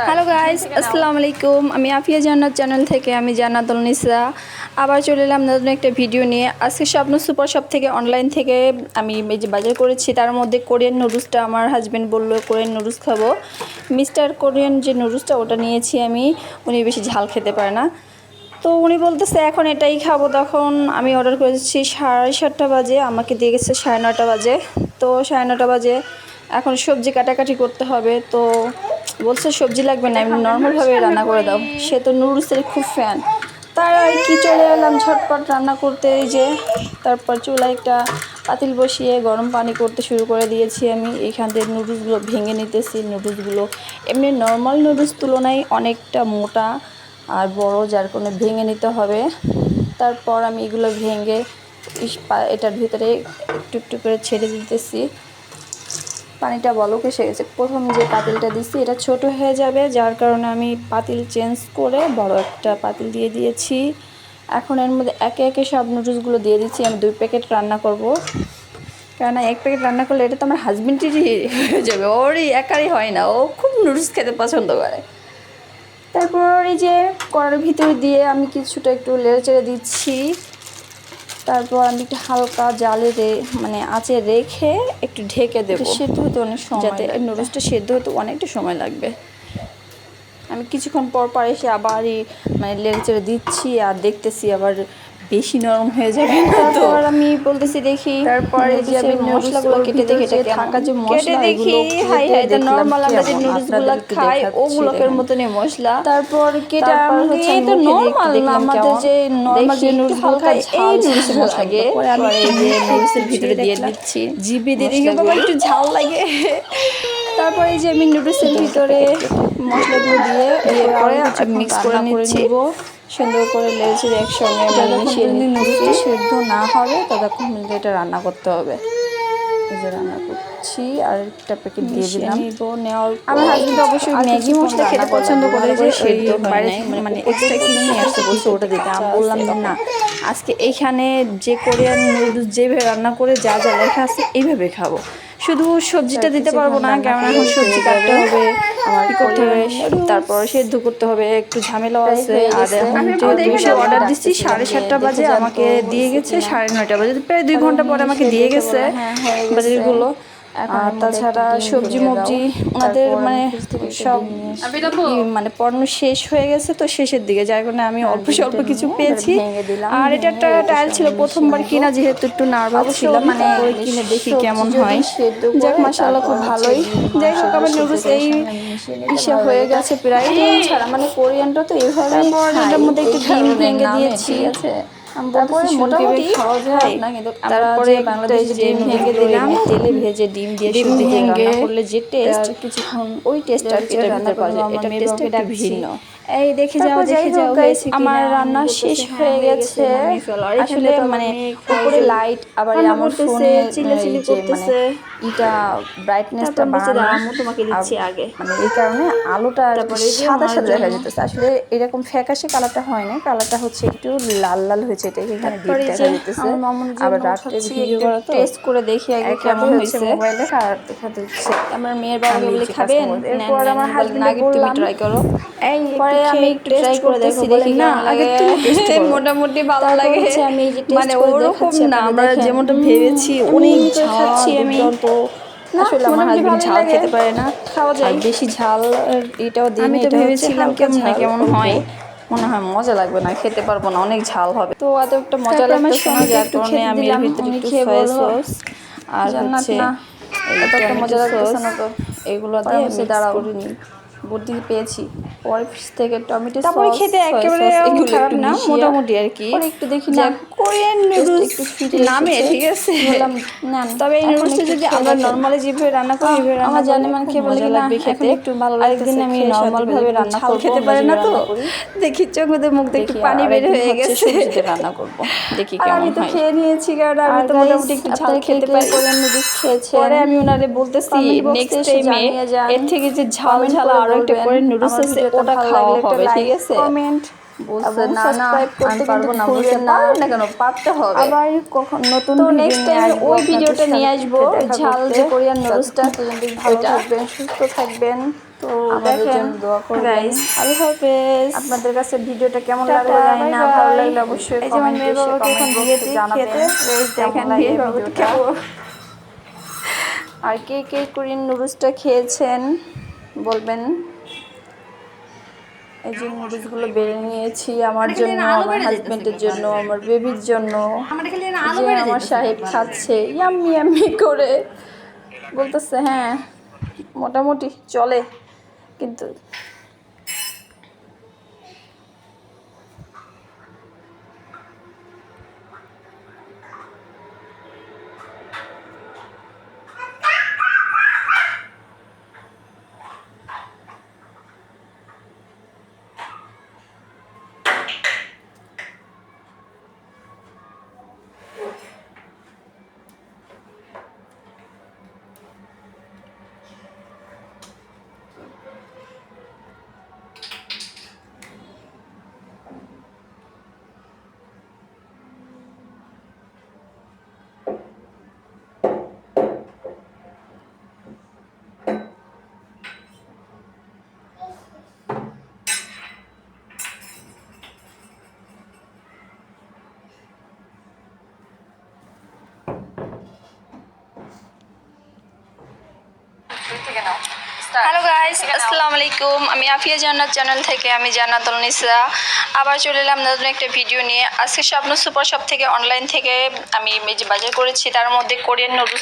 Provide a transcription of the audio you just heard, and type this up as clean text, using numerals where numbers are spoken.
Hello guys, আসসালামু আলাইকুম। আমি আফিয়া জান্নাত চ্যানেল থেকে আমি জান্নাতুল নিসা আবার চলে এলাম নতুন একটা ভিডিও নিয়ে। আজকে স্বপ্ন সুপার শপ থেকে অনলাইন থেকে আমি এই যে বাজার করেছি, তার মধ্যে কোরিয়ান নুডলসটা আমার হাজব্যান্ড বললো কোরিয়ান নুডলস খাবো। মিস্টার কোরিয়ান যে নুডলসটা ওটা নিয়েছি আমি। উনি বেশি ঝাল খেতে পারে না, তো উনি বলতেছে এখন এটাই খাবো। তখন আমি অর্ডার করেছি 7:30 বাজে, আমাকে দিয়ে গেছে 9:30 বাজে। তো 9:30 বাজে এখন সবজি কাটাকাটি করতে হবে। তো বলছে সবজি লাগবে না, আমি নর্মালভাবে রান্না করে দাও। সে তো নুডলসের খুব ফ্যান। তার আর কি চলে এলাম ঝটপট রান্না করতে। এই যে তারপর চুলায় একটা পাতিল বসিয়ে গরম পানি করতে শুরু করে দিয়েছি আমি। এইখান থেকে নুডলসগুলো ভেঙে নিতেছি। নুডলসগুলো এমনি নর্মাল নুডলস তুলনায় অনেকটা মোটা আর বড়, যার কারণে ভেঙে নিতে হবে। তারপর আমি এগুলো ভেঙে এটার ভিতরে একটু একটু করে ছেড়ে দিতেছি। পানিটা বলক এসে গেছে। প্রথম যে পাতিলটা দিচ্ছি এটা ছোট হয়ে যাবে, যার কারণে আমি পাতিল চেঞ্জ করে বড় একটা পাতিল দিয়ে দিয়েছি। এখন এর মধ্যে একে একে সব নুডলসগুলো দিয়ে দিচ্ছি। আমি 2 প্যাকেট রান্না করব, কেননা 1 প্যাকেট রান্না করলে এটা তো আমার হাজবেন্ডেরই হয়ে যাবে, ওরই একারই হয় না, ও খুব নুডলস খেতে পছন্দ করে। তারপর এই যে কড়ার ভিতরে দিয়ে আমি কিছুটা একটু নেড়ে চেড়ে দিচ্ছি। তারপর আমি একটু হালকা জালে মানে আঁচে রেখে একটু ঢেকে দেবো। সেদ্ধ হতে অনেক সময়, যাতে নুডলসটা সেদ্ধ হতে অনেকটা সময় লাগবে। আমি কিছুক্ষণ পর পর এসে আবারই মানে নেড়ে চেড়ে দিচ্ছি আর দেখতেছি আবার বেশি নরম হয়ে যাবে না। তারপর আমি বলতেছি দেখি, তারপরে যে আমি মশলাগুলো কেটে দেখি এটা থাকা যে মশলা দেখি, হাই হাই এটা নরমাল আমরা যে নুডলসগুলো খাই ওগুলোকের মতনই মশলা। তারপর কেটে হচ্ছে এটা নরমাল না, আমাদের যে নরমাল যে নুডলসগুলো খাই এই নুডলসের লাগে। পরে আমি এই যে নুডলসের ভিতরে দিয়ে দিচ্ছি, জিভে দিয়ে দেখি বাবা একটু ঝাল লাগে। তারপরে এই যে আমি নুডলসের ভিতরে মশলাগুলো দিয়ে এরপরে মিক্স করে নিচ্ছি। সুন্দর করে লেচে একসঙ্গে মিশিয়ে নিয়ে নুডলসটা সেদ্ধ না হবে ততক্ষণ এটা রান্না করতে হবে। এই যে রান্না করছি আর একটা প্যাকেট দিয়ে দিলাম। আমার হাজবেন্ড অবশ্যই ম্যাগি মশলা খেতে পছন্দ করে, যে সেদ্ধ হয় নাই মানে এক্সট্রা কিনে নিয়ে আসতে বলছে ওটা দিতে। আমি বললাম যে না, আজকে এইখানে যে কোরিয়ান নুডলস যেভাবে রান্না করে যা যা লেখা আছে এইভাবে খাবো। শুধু সবজিটা দিতে পারবো না, কারণ এখন সবজি কাটতে হবে, কি করতে হবে, তারপর সেদ্ধ করতে হবে, একটু ঝামেলাও আছে। আর এখন যেহেতু অর্ডার দিচ্ছি 7:30 বাজে, আমাকে দিয়ে গেছে 9:30 বাজে, প্রায় 2 ঘন্টা পরে আমাকে দিয়ে গেছে বাজারগুলো। আর তাছাড়া সবজি মবজি ওনাদের মানে সব মানে পণ্য শেষ হয়ে গেছে, তো শেষের দিকে, যার কারণে আমি অল্প স্বল্প কিছু পেয়েছি। আর এটা একটা টাইল ছিল, প্রথমবার কিনা, যেহেতু একটু নার্ভাস ছিলাম, মানে কিনে দেখি কেমন হয়। যাক মাশাআল্লাহ খুব ভালোই। যাই হোক আমার নুডলস এই ইসে হয়ে গেছে প্রায় ছাড়া, মানে কোরিয়ানটা তো এইভাবে এটার মধ্যে একটু ডিম ভেঙে দিয়েছি। তারপরে মোটামুটি খাওয়া যায় না, কিন্তু তারপরে বাংলাদেশে ডিম ভেঙে দিলাম, তেলে ভেজে ডিম দিয়ে শুধু ভেঙে করলে যে টেস্ট কিছুক্ষণ ওই টেস্টটা এটা রান্না পাওয়া যায়, এটা টেস্টটা একটু ভিন্ন। এই দেখে যাও আমার রান্না শেষ হয়ে গেছে। আসলে মানে উপরে লাইট আবার আমার ফোনে চিল্লাচিল্লি করতেছে, এটা ব্রাইটনেসটা বাড়ানো তোমাকে দিচ্ছি আগে, মানে এই কারণে আলোটা সাদা সাদা দেখা যেতেছে। আসলে এরকম ফ্যাকাশে কালারটা হয় না, কালারটা হচ্ছে একটু লাল লাল হয়েছে, এটা এখানে ডিপ দেখা যেতেছে। আবার রাতে ভিডিও করা তো টেস্ট করে দেখি আগে কেমন হয়েছে, মোবাইলে আর দেখা দিচ্ছে। আমার মেয়ের বাবা বলে খাবেন, এরপর আমার হাজবেন্ড তুমি ট্রাই করো। এই পরে আমি একটু ট্রাই করে দেখি না, আগে তুমি টেস্ট করো, মোটামুটি ভালো লাগে। আমি যে মানে ওরকম না, আমরা যেমনটা ভেবেছি অনেক খাচ্ছি আমি, আসলে আমার হাজবেন্ড ঝাল খেতে পারে না, খাওয়া যায় বেশি ঝাল এটাও দিই। আমি তো ভেবেছিলাম কেমন না কেমন হয়, মনে হয় মজা লাগবে না, খেতে পারবো না, অনেক ঝাল হবে। তো এত একটা মজা লাগতেছে না, যার কারণে আমি এর ভিতরে একটু সয়া সস আর হচ্ছে এত একটা মজা লাগতেছে না, তো এগুলো দিয়ে মিক্স করে নিই। বুদ্ধি পেয়েছি পরে ফ্রিজ থেকে টমেটো সস, তারপরে খেতে একেবারে খারাপ না, মোটামুটি আর কি। একটু দেখি না কোরিয়ান নুডলস নামে ঠিক আছে, তবে এই নুডলসটা যদি আমরা নরমালি যেভাবে রান্না করি এইভাবে রান্না, আমার জানে মানে খেয়ে বলে না খেতে একটু ভালো লাগে। একদিন আমি নরমাল ভাবে রান্না করব, খেতে পারে না তো দেখি চোখে মুখ দিয়ে একটু পানি বের হয়ে গেছে, সবজিতে রান্না করব দেখি কেমন হয়। আমি তো খেয়ে নিয়েছি, কারণ আমি তো মোটামুটি একটু ঝাল খেতে পারি। কোরিয়ান নুডলস খেয়েছে, পরে আমি ওনারে বলতেছি নেক্সট টাইমে এর থেকে যে ঝাল ঝাল আরো একটা কোরিয়ান নুডলস আছে ওটা খাওয়া হবে, ঠিক আছে? কমেন্ট বলছে না না আমি পারবো না, বলছে পারবেন না কেন, পারতে হবে। আবার কখন নতুন তো নেক্সট টাইম ওই ভিডিওটা নিয়ে আসবো, ঝাল যে কোরিয়ান নুডলসটা। ভালো থাকবেন, সুস্থ থাকবেন। তো আমাদের দেখেন জন্য দোয়া করবেন গাইস, আল্লাহ হাফেজ। আপনাদের কাছে ভিডিওটা কেমন টাটা, লাগলো জানি বাই না, বাই। ভালো লাগলে অবশ্যই এই যে আমার কমেন্টে মেয়ে এসে বাবাকে এখন কমেন্ট দিয়ে বক্সে দিই জানাবেন খেতে। গাইস কেমন দেখেন লাগে মেয়ে বাবাকে ভিডিওটা। খাবো। আর কে কে কোরিয়ান নুডলসটা খেয়েছেন বলবেন। এই যে নুডলসগুলো বেড়ে নিয়েছি আমার জন্য, আমার হাজবেন্ডের জন্য, আমার বেবির জন্য। যে আমার সাহেব খাচ্ছে ইয়াম্মি ইয়াম্মি করে, বলতেছে হ্যাঁ মোটামুটি চলে কিন্তু। হ্যালো গাইস, আসসালামু আলাইকুম। আমি আফিয়া জান্নাত চ্যানেল থেকে আমি জান্নাতুল নিসা আবার চলে এলাম নতুন একটা ভিডিও নিয়ে। আজকে স্বপ্ন সুপার শপ থেকে অনলাইন থেকে আমি এই যে বাজার করেছি, তার মধ্যে কোরিয়ান নুডলস